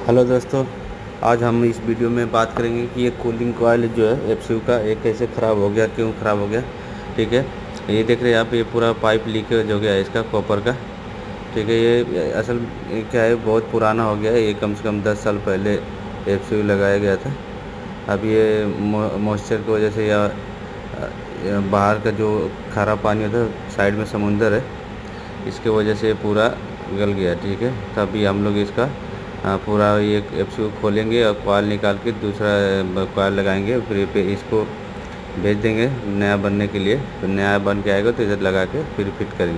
Hello दोस्तों, आज हम इस वीडियो में बात करेंगे कि ये कूलिंग कॉइल जो है एफसीयू का ये कैसे ख़राब हो गया, क्यों ख़राब हो गया। ठीक है, ये देख रहे हैं आप, ये पूरा पाइप लीकेज हो गया है इसका कॉपर का। ठीक है, ये असल ये क्या है, बहुत पुराना हो गया है। ये कम से कम 10 साल पहले एफसीयू लगाया गया था। अब ये मॉइस्चर की वजह से या बाहर का जो खारा पानी होता है, साइड में समुंदर है, इसके वजह से पूरा गल गया। ठीक है, तभी हम लोग इसका पूरा ये एफसीयू खोलेंगे और कॉइल निकाल के दूसरा कॉइल लगाएंगे, फिर ये पे इसको भेज देंगे नया बनने के लिए। फिर नया बन के आएगा तो इधर लगा के फिर फिट करेंगे।